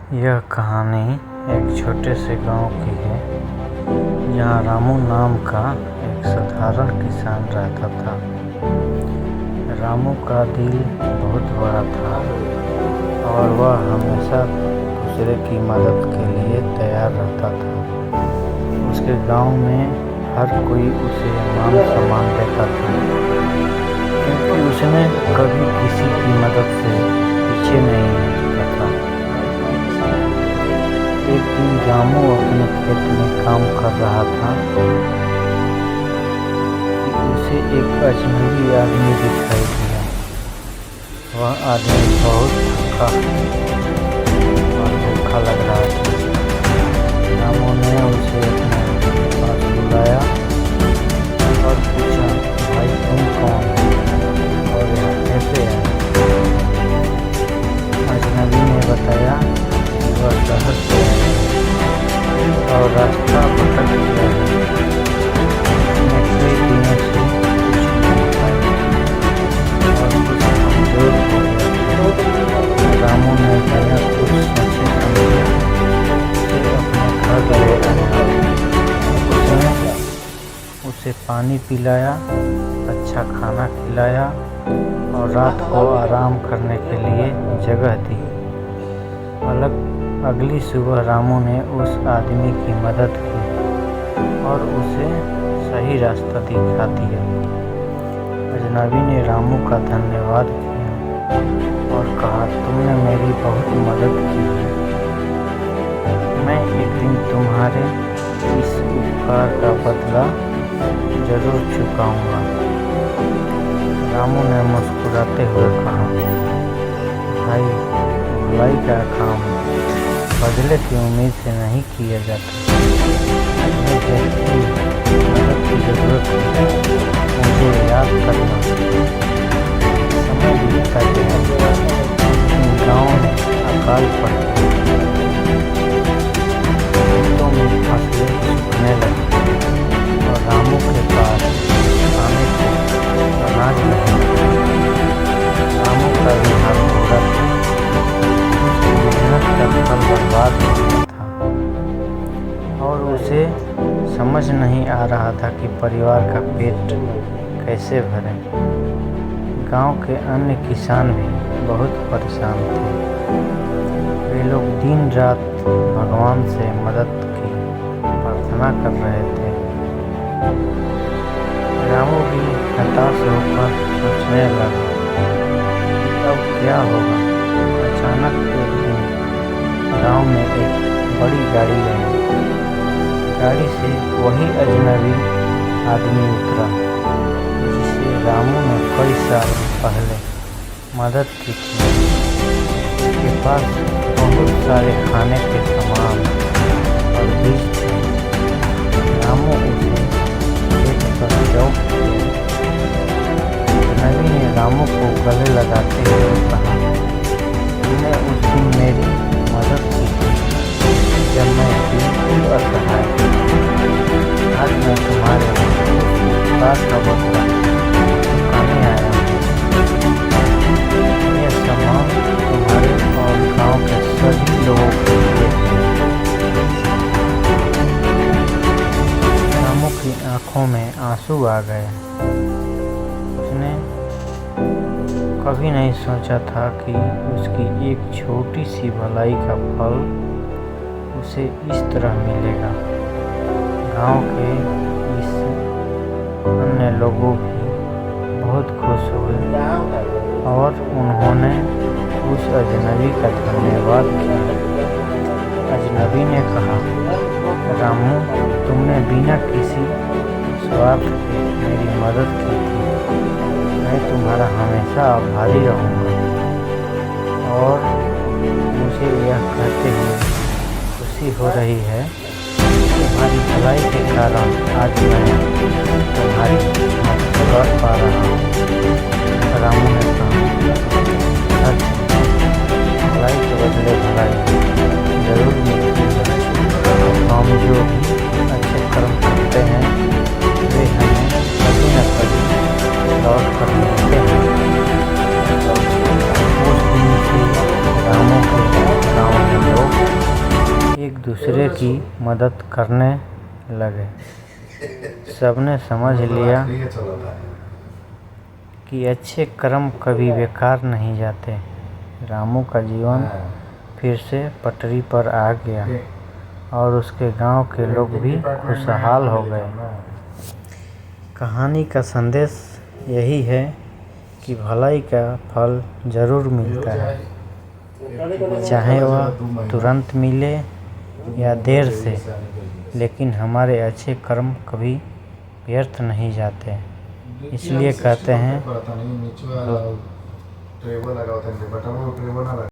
यह कहानी एक छोटे से गांव की है, जहां रामू नाम का एक साधारण किसान रहता था। रामू का दिल बहुत बड़ा था और वह हमेशा दूसरे की मदद के लिए तैयार रहता था। उसके गांव में हर कोई उसे मान सम्मान देता था, क्योंकि उसने कभी किसी की मदद से पीछे नहीं हटा था। एक दिन रामू अपने खेत में काम कर रहा था कि उसे एक अजनबी आदमी दिखाई दिया। वह आदमी बहुत थका और भूखा लग रहा था। रामू ने उसे अपने पास बुलाया और पूछा, भाई तुम कौन हो और यहाँ कैसे आए? अजनबी ने बताया कि वह शहर से आए और रास्ता भटक गया है। उसने कई दिनों से कुछ नहीं खाया और कुछ कमजोर हो गया। रामू ने बिना कुछ सोचे समझे उसे अपने घर ले आया। उसने उसे पानी पिलाया, अच्छा खाना खिलाया और रात को आराम करने के लिए जगह दी। अगली सुबह रामू ने उस आदमी की मदद की और उसे सही रास्ता दिखा दिया। अजनबी ने रामू का धन्यवाद किया और कहा, तुमने मेरी बहुत मदद की है। मैं एक दिन तुम्हारे इस उपकार का बदला जरूर चुकाऊंगा। रामू ने मुस्कुराते हुए कहा, भाई भलाई का काम बदले की उम्मीद से नहीं किया जाता। मुझे मदद की जरूरत है, मुझे याद करना। समय बीतता गया, गाँव में अकाल पड़ गया। खेतों में फसलें सूखने लगी और रामू के पास खाने को अनाज नहीं था। रामू का भी हाथ बुरा था। मेहनत का फल बर्बाद हो गया था और उसे समझ नहीं आ रहा था कि परिवार का पेट कैसे भरे। गांव के अन्य किसान भी बहुत परेशान थे। वे लोग दिन रात भगवान से मदद की प्रार्थना कर रहे थे। रामू भी हताश होकर सोचने लगा कि अब क्या होगा। अचानक एक दिन गांव में एक बड़ी गाड़ी आई। गाड़ी से वही अजनबी आदमी उतरा जिसे रामू ने कई साल पहले मदद की थी। उसके पास बहुत सारे खाने के सामान और बीज थे। रामू उसे देखकर चौंक गया। अजनबी ने रामू को गले लगाते हुए कहा, तुमने उस दिन मेरी मदद की थी जब मैं बिल्कुल असहाय था। आज मैं तुम्हारे उपकार का बदला चुकाने आया हूँ। यह सामान तुम्हारे और गांव के सभी लोगों के लिए है। रामू की आंखों में आंसू आ गए। उसने कभी नहीं सोचा था कि उसकी एक छोटी सी भलाई का फल उसे इस तरह मिलेगा। गांव के इस अन्य लोगों भी बहुत खुश हुए और उन्होंने उस अजनबी का धन्यवाद किया। अजनबी ने कहा, रामू तुमने बिना किसी स्वार्थ के मेरी मदद की थी। मैं तुम्हारा हमेशा आभारी रहूँगा और मुझे यह कहते हुए खुशी हो रही है कि तुम्हारी भलाई के कारण आज मैं तुम्हारी मदद कर पा रहा हूँ। रामू ने कहा, सच भलाई के बदले भलाई जरूर मिलती है। हम जो भी अच्छे कर्म करते हैं वे हमें कभी न कभी लौट कर मिलते हैं। उस दिन से रामू के गाँव के लोग दूसरे की मदद करने लगे। सबने समझ लिया कि अच्छे कर्म कभी बेकार नहीं जाते। रामू का जीवन फिर से पटरी पर आ गया और उसके गांव के लोग भी खुशहाल हो गए। कहानी का संदेश यही है कि भलाई का फल जरूर मिलता है, चाहे वह तुरंत मिले या देर से, लेकिन हमारे अच्छे कर्म कभी व्यर्थ नहीं जाते। इसलिए कहते हैं